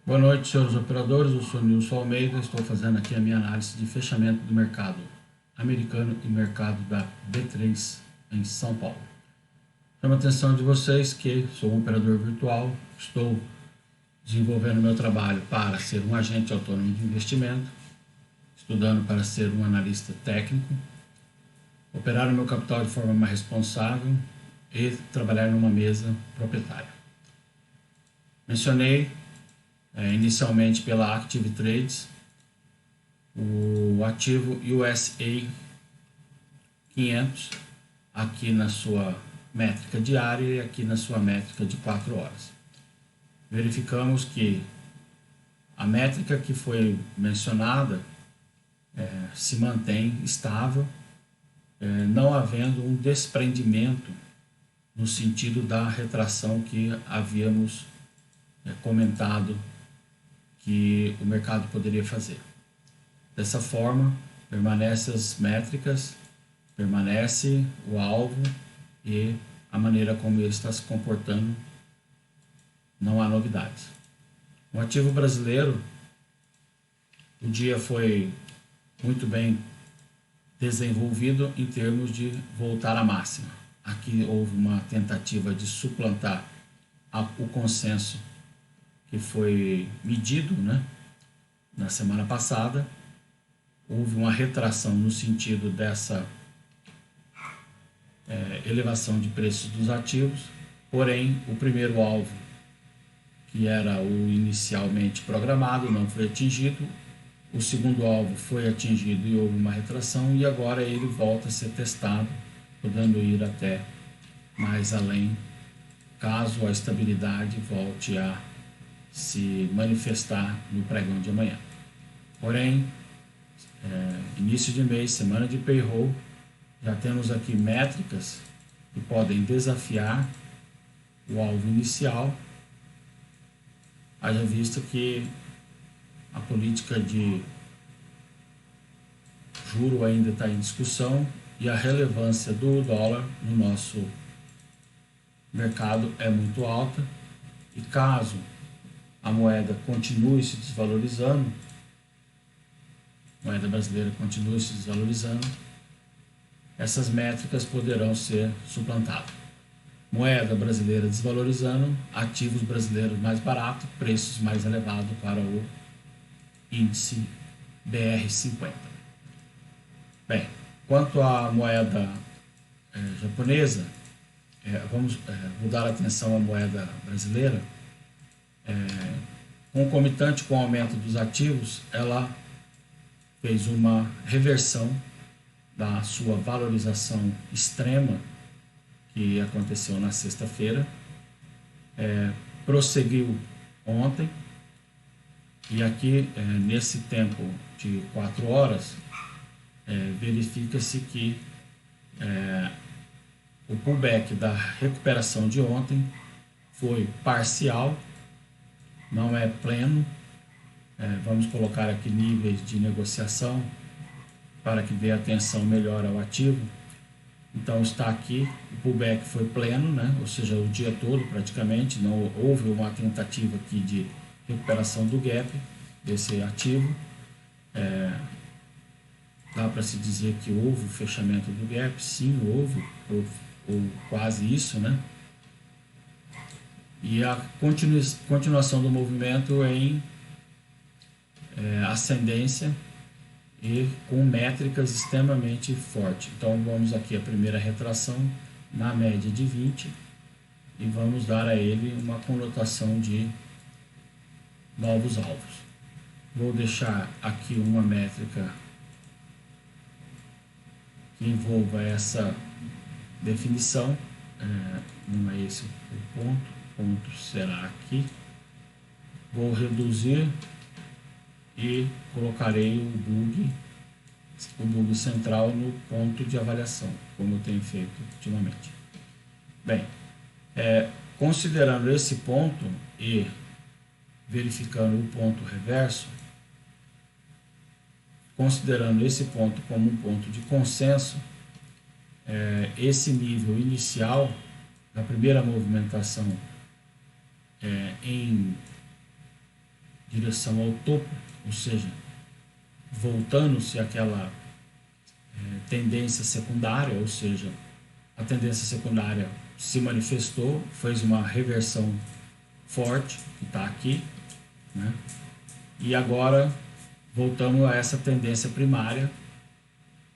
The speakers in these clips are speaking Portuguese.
Boa noite, senhores operadores. Eu sou Nilson Almeida. Estou fazendo aqui a minha análise de fechamento do mercado americano e mercado da B3 em São Paulo. Chamo a atenção de vocês que sou um operador virtual, estou desenvolvendo meu trabalho para ser um agente autônomo de investimento, estudando para ser um analista técnico, operar o meu capital de forma mais responsável e trabalhar numa mesa proprietária. Mencionei inicialmente pela Active Trades o ativo USA 500 aqui na sua métrica diária e aqui na sua métrica de 4 horas. Verificamos que a métrica que foi mencionada se mantém estável, não havendo um desprendimento no sentido da retração que havíamos comentado que o mercado poderia fazer. Dessa forma, permanecem as métricas, permanece o alvo e a maneira como ele está se comportando, não há novidades. No ativo brasileiro, o dia foi muito bem desenvolvido em termos de voltar à máxima. Aqui houve uma tentativa de suplantar o consenso que foi medido, na semana passada. Houve uma retração no sentido dessa elevação de preços dos ativos, porém o primeiro alvo, que era o inicialmente programado, não foi atingido. O segundo alvo foi atingido e houve uma retração, e agora ele volta a ser testado, podendo ir até mais além, caso a estabilidade volte a se manifestar no pregão de amanhã. Porém, início de mês, semana de payroll, já temos aqui métricas que podem desafiar o alvo inicial, haja visto que a política de juro ainda está em discussão e a relevância do dólar no nosso mercado é muito alta, e caso a moeda continue se desvalorizando, a moeda brasileira continue se desvalorizando, essas métricas poderão ser suplantadas. Moeda brasileira desvalorizando, ativos brasileiros mais baratos, preços mais elevados para o índice BR50. Bem, quanto à moeda japonesa, vamos mudar a atenção à moeda brasileira. Concomitante com o aumento dos ativos, ela fez uma reversão da sua valorização extrema que aconteceu na sexta-feira, prosseguiu ontem, e aqui nesse tempo de 4 horas verifica-se que o pullback da recuperação de ontem foi parcial, não é pleno. Vamos colocar aqui níveis de negociação para que dê atenção melhor ao ativo. Então está aqui, o pullback foi pleno, ou seja, o dia todo praticamente, não houve uma tentativa aqui de recuperação do gap desse ativo. Dá para se dizer que houve o fechamento do gap? Sim, houve, ou quase isso, E a continuação do movimento em ascendência e com métricas extremamente fortes. Então vamos aqui a primeira retração na média de 20 e vamos dar a ele uma conotação de novos alvos. Vou deixar aqui uma métrica que envolva essa definição. Não é esse o ponto. O ponto será aqui. Vou reduzir e colocarei o bug central no ponto de avaliação, como eu tenho feito ultimamente. Bem, considerando esse ponto e verificando o ponto reverso, considerando esse ponto como um ponto de consenso, esse nível inicial da primeira movimentação em direção ao topo, ou seja, voltando-se àquela tendência secundária, ou seja, a tendência secundária se manifestou, fez uma reversão forte, que está aqui, né? E agora voltamos a essa tendência primária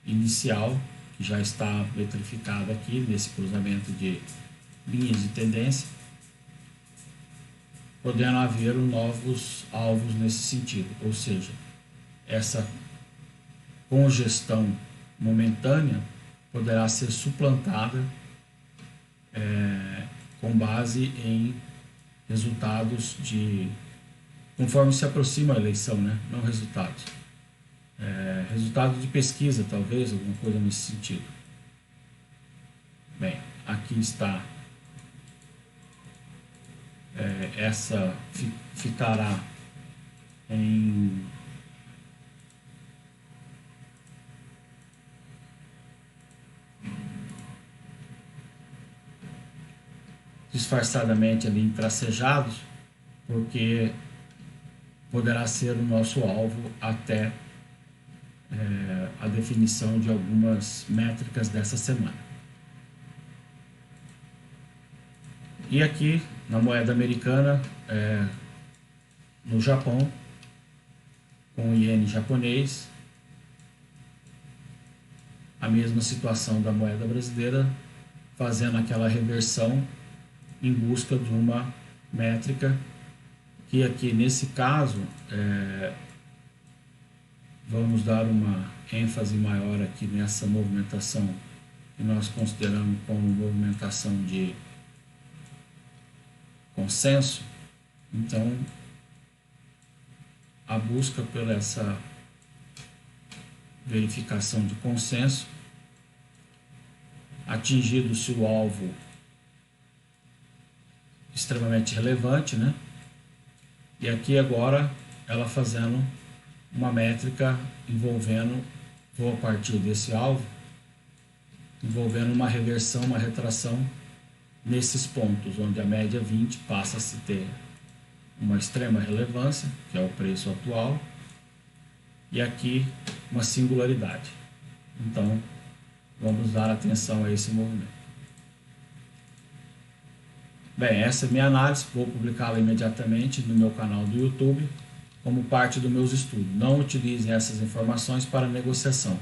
inicial, que já está metrificada aqui nesse cruzamento de linhas de tendência, podendo haver novos alvos nesse sentido, ou seja, essa congestão momentânea poderá ser suplantada com base em resultados conforme se aproxima a eleição, né? Não resultados. Resultado de pesquisa, talvez, alguma coisa nesse sentido. Bem, aqui está essa ficará em disfarçadamente ali em tracejados, porque poderá ser o nosso alvo até a definição de algumas métricas dessa semana. E aqui na moeda americana, no Japão, com o iene japonês, a mesma situação da moeda brasileira, fazendo aquela reversão em busca de uma métrica que aqui nesse caso vamos dar uma ênfase maior aqui nessa movimentação que nós consideramos como movimentação de consenso. Então, a busca por essa verificação de consenso, atingido-se o alvo extremamente relevante, né? E aqui agora ela fazendo uma métrica envolvendo, vou a partir desse alvo, envolvendo uma reversão, uma retração nesses pontos, onde a média 20 passa a se ter uma extrema relevância, que é o preço atual, e aqui uma singularidade. Então, vamos dar atenção a esse movimento. Bem, essa é a minha análise, vou publicá-la imediatamente no meu canal do YouTube, como parte dos meus estudos. Não utilizem essas informações para negociação.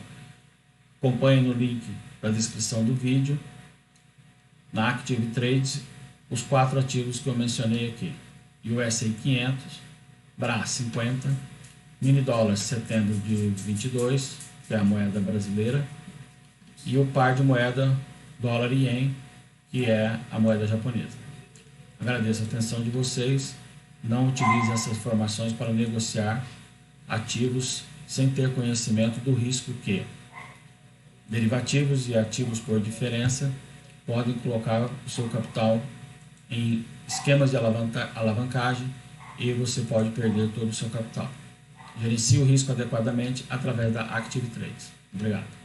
Acompanhe no link da descrição do vídeo, na Active Trades, os 4 ativos que eu mencionei aqui: USA 500, BRA 50, mini dólar setembro de 22, que é a moeda brasileira, e o par de moeda dólar e ien, que é a moeda japonesa. Agradeço a atenção de vocês. Não utilize essas informações para negociar ativos sem ter conhecimento do risco que derivativos e ativos por diferença podem colocar o seu capital em esquemas de alavancagem e você pode perder todo o seu capital. Gerencie o risco adequadamente através da Active Trades. Obrigado.